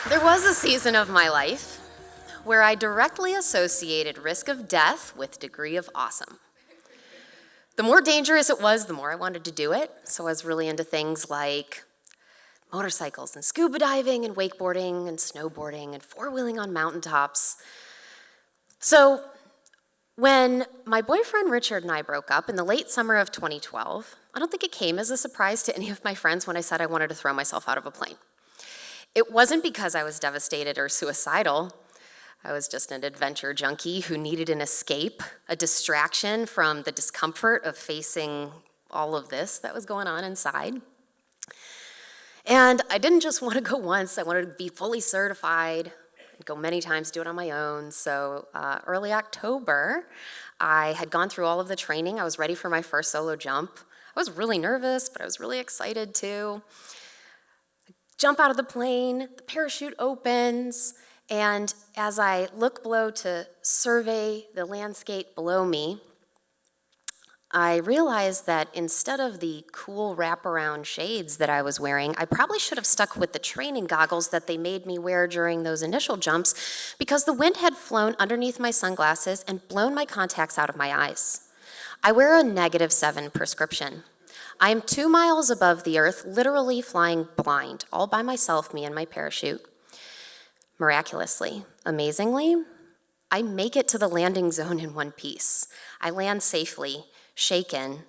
There was a season of my life where I directly associated risk of death with degree of awesome. The more dangerous it was, the more I wanted to do it. So I was really into things like motorcycles and scuba diving and wakeboarding and snowboarding and four-wheeling on mountaintops. So when my boyfriend Richard and I broke up in the late summer of 2012, I don't think it came as a surprise to any of my friends when I said I wanted to throw myself out of a plane. It wasn't because I was devastated or suicidal. I was just an adventure junkie who needed an escape, a distraction from the discomfort of facing all of this that was going on inside. And I didn't just want to go once, I wanted to be fully certified, I'd go many times, do it on my own. So early October, I had gone through all of the training. I was ready for my first solo jump. I was really nervous, but I was really excited too. Jump out of the plane, the parachute opens, and as I look below to survey the landscape below me, I realized that instead of the cool wraparound shades that I was wearing, I probably should have stuck with the training goggles that they made me wear during those initial jumps because the wind had flown underneath my sunglasses and blown my contacts out of my eyes. I wear a -7 prescription. I am 2 miles above the earth, literally flying blind, all by myself, me and my parachute. Miraculously, amazingly, I make it to the landing zone in one piece. I land safely, shaken,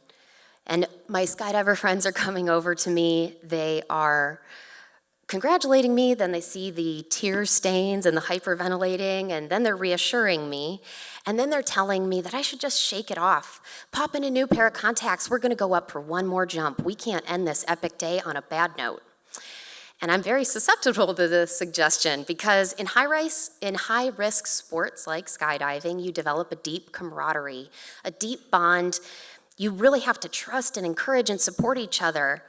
and my skydiver friends are coming over to me. They are congratulating me, then they see the tear stains and the hyperventilating, and then they're reassuring me. And then they're telling me that I should just shake it off. Pop in a new pair of contacts. We're going to go up for one more jump. We can't end this epic day on a bad note. And I'm very susceptible to this suggestion because in high-risk sports like skydiving, you develop a deep camaraderie, a deep bond. You really have to trust and encourage and support each other.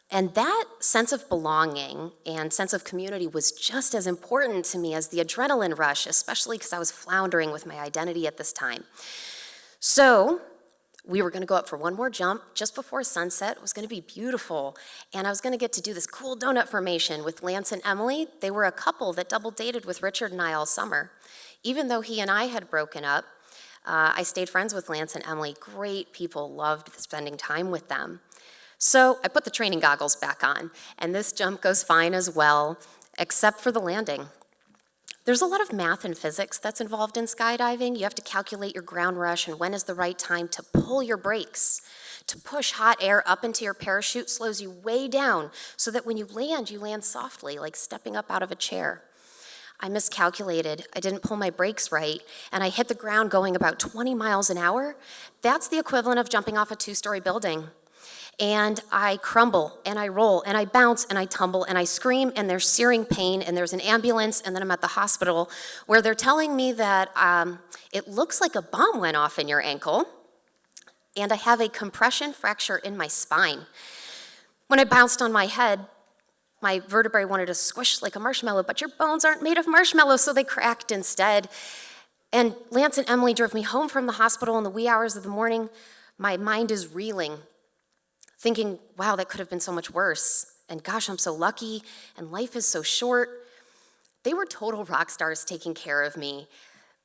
And that sense of belonging and sense of community was just as important to me as the adrenaline rush, especially because I was floundering with my identity at this time. So we were going to go up for one more jump just before sunset. It was going to be beautiful. And I was going to get to do this cool donut formation with Lance and Emily. They were a couple that double dated with Richard and I all summer. Even though he and I had broken up, I stayed friends with Lance and Emily. Great people, loved spending time with them. So I put the training goggles back on, and this jump goes fine as well, except for the landing. There's a lot of math and physics that's involved in skydiving. You have to calculate your ground rush and when is the right time to pull your brakes. To push hot air up into your parachute slows you way down so that when you land softly, like stepping up out of a chair. I miscalculated. I didn't pull my brakes right, and I hit the ground going about 20 miles an hour. That's the equivalent of jumping off a 2-story building. And I crumble, and I roll, and I bounce, and I tumble, and I scream, and there's searing pain, and there's an ambulance, and then I'm at the hospital where they're telling me that it looks like a bomb went off in your ankle, and I have a compression fracture in my spine. When I bounced on my head, my vertebrae wanted to squish like a marshmallow, but your bones aren't made of marshmallow, so they cracked instead. And Lance and Emily drove me home from the hospital in the wee hours of the morning. My mind is reeling, thinking, wow, that could have been so much worse. And gosh, I'm so lucky, and life is so short. They were total rock stars taking care of me,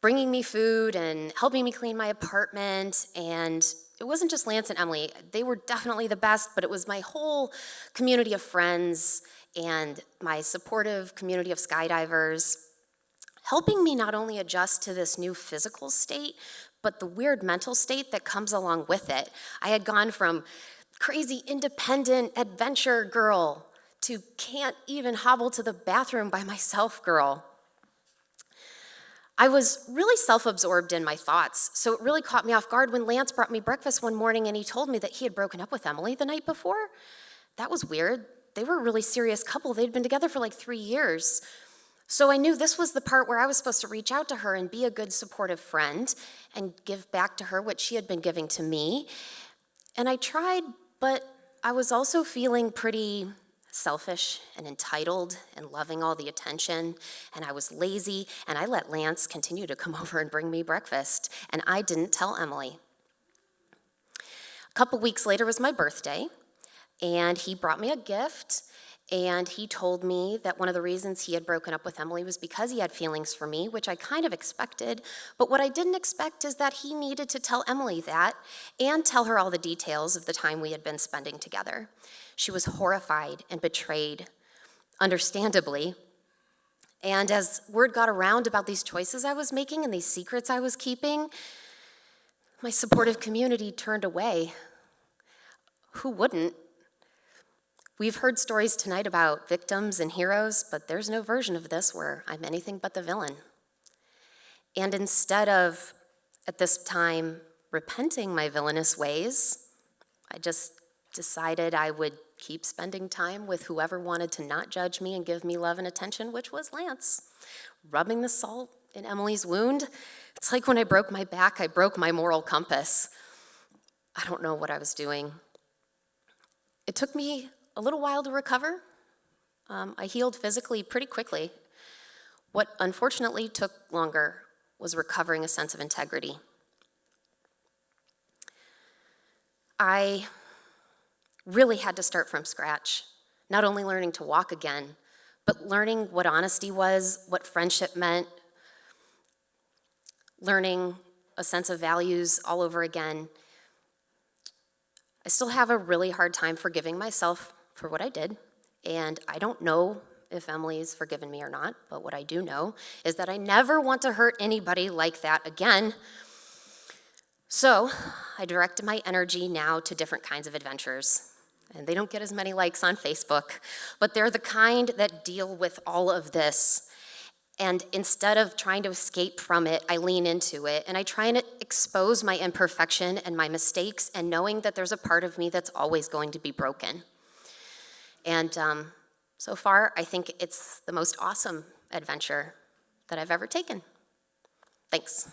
bringing me food and helping me clean my apartment. And it wasn't just Lance and Emily. They were definitely the best, but it was my whole community of friends and my supportive community of skydivers, helping me not only adjust to this new physical state, but the weird mental state that comes along with it. I had gone from crazy independent adventure girl to can't even hobble to the bathroom by myself girl. I was really self-absorbed in my thoughts, so it really caught me off guard when Lance brought me breakfast one morning and he told me that he had broken up with Emily the night before. That was weird. They were a really serious couple. They'd been together for like 3 years. So I knew this was the part where I was supposed to reach out to her and be a good supportive friend and give back to her what she had been giving to me. And I tried, but I was also feeling pretty selfish and entitled and loving all the attention, and I was lazy, and I let Lance continue to come over and bring me breakfast, and I didn't tell Emily. A couple weeks later was my birthday, and he brought me a gift, And he told me that one of the reasons he had broken up with Emily was because he had feelings for me, which I kind of expected. But what I didn't expect is that he needed to tell Emily that and tell her all the details of the time we had been spending together. She was horrified and betrayed, understandably. And as word got around about these choices I was making and these secrets I was keeping, my supportive community turned away. Who wouldn't? We've heard stories tonight about victims and heroes, but there's no version of this where I'm anything but the villain. And instead of, at this time, repenting my villainous ways, I just decided I would keep spending time with whoever wanted to not judge me and give me love and attention, which was Lance, rubbing the salt in Emily's wound. It's like when I broke my back, I broke my moral compass. I don't know what I was doing. It took me a little while to recover. I healed physically pretty quickly. What unfortunately took longer was recovering a sense of integrity. I really had to start from scratch, not only learning to walk again, but learning what honesty was, what friendship meant, learning a sense of values all over again. I still have a really hard time forgiving myself for what I did, and I don't know if Emily's forgiven me or not, but what I do know is that I never want to hurt anybody like that again. So I direct my energy now to different kinds of adventures, and they don't get as many likes on Facebook, but they're the kind that deal with all of this. And instead of trying to escape from it, I lean into it, and I try to expose my imperfection and my mistakes, and knowing that there's a part of me that's always going to be broken. And so far, I think it's the most awesome adventure that I've ever taken. Thanks.